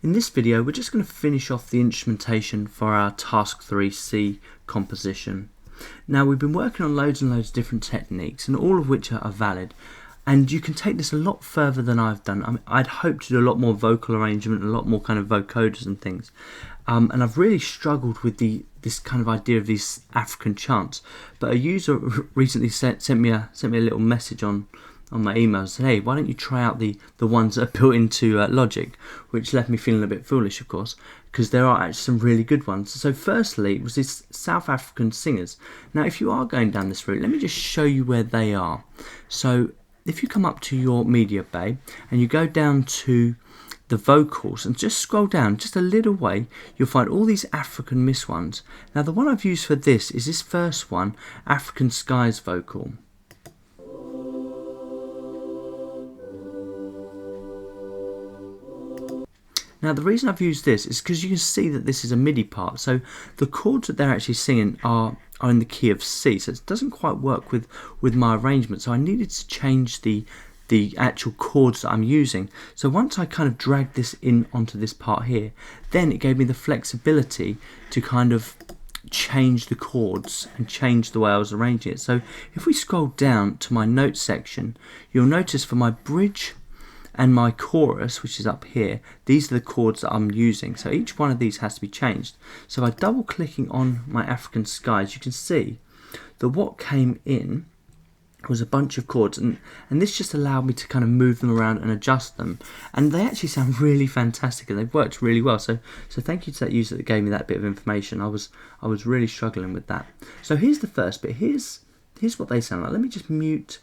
In this video, we're just going to finish off the instrumentation for our Task 3 C composition. Now, we've been working on loads and loads of different techniques, and all of which are valid. And you can take this a lot further than I've done. I'd hoped to do a lot more vocal arrangement, a lot more kind of vocoders and things. And I've really struggled with this kind of idea of these African chants. But a user recently sent me a little message on my email and said, hey, why don't you try out the ones that are built into Logic, which left me feeling a bit foolish, of course, because there are actually some really good ones. So firstly, it was these South African singers. Now, if you are going down this route, let me just show you where they are. So if you come up to your media bay and you go down to the vocals and just scroll down just a little way, you'll find all these African Miss ones. Now, the one I've used for this is this first one, African Skies vocal. Now, the reason I've used this is because you can see that this is a MIDI part, so the chords that they're actually singing are in the key of C, so it doesn't quite work with my arrangement, so I needed to change the actual chords that I'm using. So once I kind of dragged this in onto this part here, then it gave me the flexibility to kind of change the chords and change the way I was arranging it. So if we scroll down to my notes section, you'll notice for my bridge and my chorus, which is up here, these are the chords that I'm using. So each one of these has to be changed. So by double clicking on my African Skies, you can see that what came in was a bunch of chords, and this just allowed me to kind of move them around and adjust them, and they actually sound really fantastic and they've worked really well. So thank you to that user that gave me that bit of information. I was really struggling with that. So here's the first bit. Here's what they sound like. Let me just mute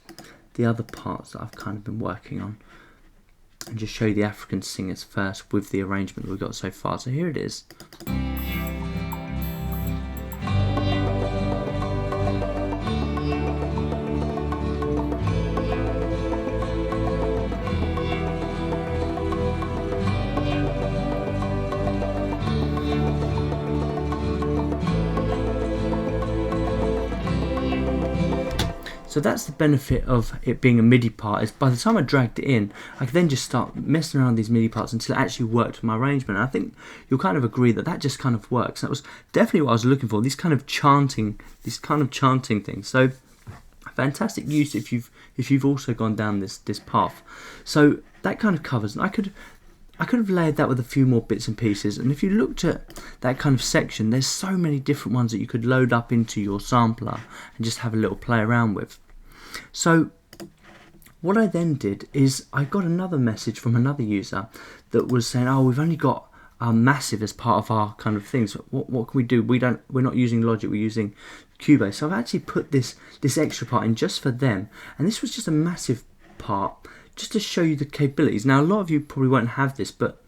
the other parts that I've kind of been working on and just show you the African singers first with the arrangement that we've got so far. So here it is. So that's the benefit of it being a MIDI part, is by the time I dragged it in, I could then just start messing around with these MIDI parts until it actually worked with my arrangement. And I think you'll kind of agree that just kind of works. That was definitely what I was looking for, these kind of chanting things. So fantastic use if you've also gone down this path. So that kind of covers, and I could have layered that with a few more bits and pieces, and if you looked at that kind of section, there's so many different ones that you could load up into your sampler and just have a little play around with. So what I then did is I got another message from another user that was saying, oh, we've only got Massive as part of our kind of things. What can we do? We're not using Logic, we're using Cubase. So I've actually put this extra part in just for them, and this was just a massive part just to show you the capabilities. Now, a lot of you probably won't have this, but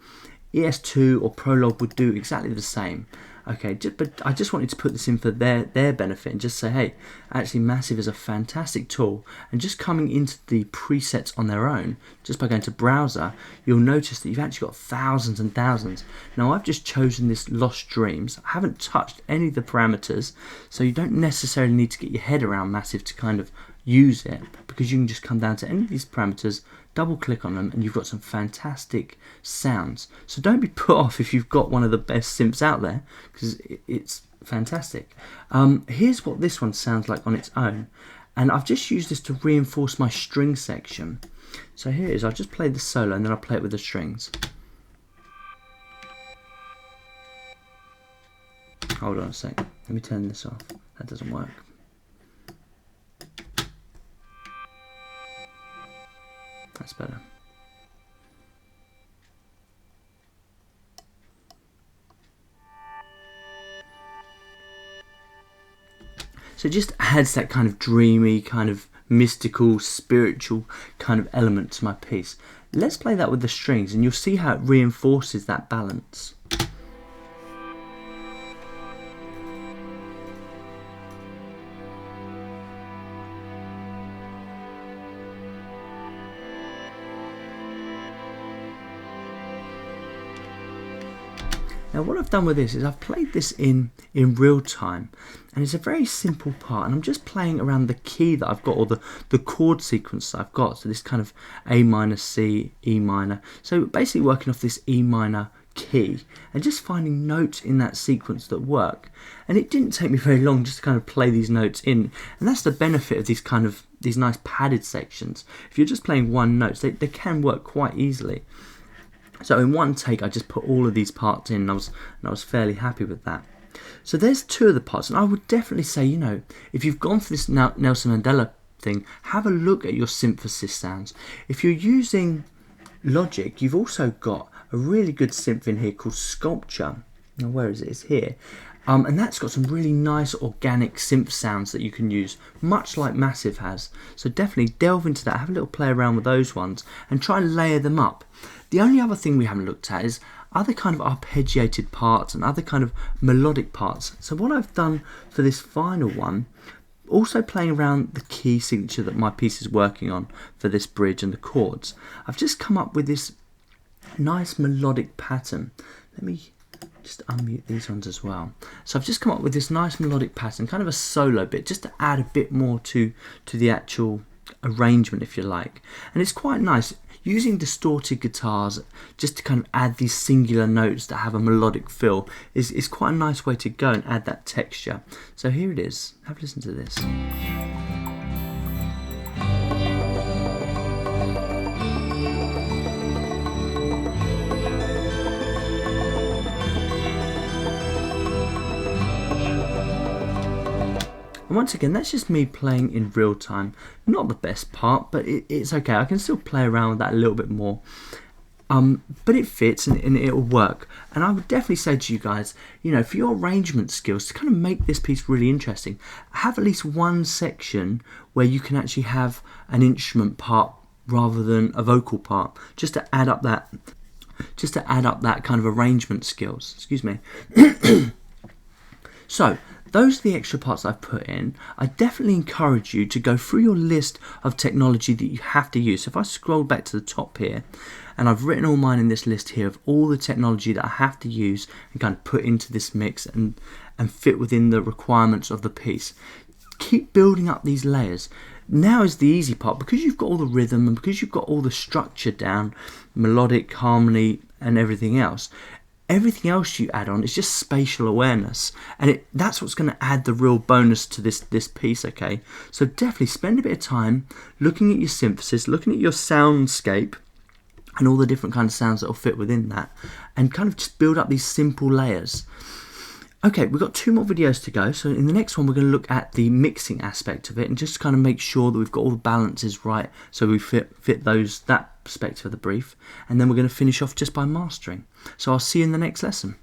ES2 or Prologue would do exactly the same. Okay, but I just wanted to put this in for their benefit and just say, hey, actually Massive is a fantastic tool, and just coming into the presets on their own, just by going to browser, you'll notice that you've actually got thousands and thousands. Now, I've just chosen this Lost Dreams. I haven't touched any of the parameters, so you don't necessarily need to get your head around Massive to kind of use it, because you can just come down to any of these parameters, double click on them, and you've got some fantastic sounds. So don't be put off if you've got one of the best synths out there, because it's fantastic. Here's what this one sounds like on its own, and I've just used this to reinforce my string section. So here it is. I'll just play the solo and then I'll play it with the strings. Hold on a sec, let me turn this off. That doesn't work. That's better. So it just adds that kind of dreamy, kind of mystical, spiritual kind of element to my piece. Let's play that with the strings and you'll see how it reinforces that balance. Now, what I've done with this is I've played this in real time, and it's a very simple part, and I'm just playing around the key that I've got, or the chord sequence that I've got. So this kind of A minor, C, E minor. So basically working off this E minor key and just finding notes in that sequence that work. And it didn't take me very long just to kind of play these notes in, and that's the benefit of these nice padded sections. If you're just playing one note, they can work quite easily. So in one take I just put all of these parts in, and I was fairly happy with that. So there's two of the parts, and I would definitely say, you know, if you've gone for this Nelson Mandela thing, have a look at your synthesis sounds. If you're using Logic, you've also got a really good synth in here called Sculpture. Now where is it? It's here. And that's got some really nice organic synth sounds that you can use, much like Massive has. So definitely delve into that, have a little play around with those ones, and try and layer them up. The only other thing we haven't looked at is other kind of arpeggiated parts and other kind of melodic parts. So what I've done for this final one, also playing around the key signature that my piece is working on for this bridge and the chords, I've just come up with this nice melodic pattern. Let me just unmute these ones as well. So I've just come up with this nice melodic pattern, kind of a solo bit, just to add a bit more to the actual arrangement, if you like. And it's quite nice using distorted guitars just to kind of add these singular notes that have a melodic feel is quite a nice way to go and add that texture. So here it is. Have a listen to this. And once again, that's just me playing in real time. Not the best part, but it's okay. I can still play around with that a little bit more. But it fits and it'll work. And I would definitely say to you guys, you know, for your arrangement skills, to kind of make this piece really interesting, have at least one section where you can actually have an instrument part rather than a vocal part, just to add up that kind of arrangement skills. Excuse me. So those are the extra parts I've put in. I definitely encourage you to go through your list of technology that you have to use. So if I scroll back to the top here, and I've written all mine in this list here of all the technology that I have to use and kind of put into this mix and fit within the requirements of the piece. Keep building up these layers. Now is the easy part, because you've got all the rhythm and because you've got all the structure down, melodic, harmony and everything else. Everything else you add on is just spatial awareness, and that's what's going to add the real bonus to this piece, okay? So definitely spend a bit of time looking at your synthesis, looking at your soundscape and all the different kind of sounds that will fit within that, and kind of just build up these simple layers. Okay, we've got 2 more videos to go, so in the next one we're going to look at the mixing aspect of it and just kind of make sure that we've got all the balances right so we fit that perspective of the brief, and then we're going to finish off just by mastering. So I'll see you in the next lesson.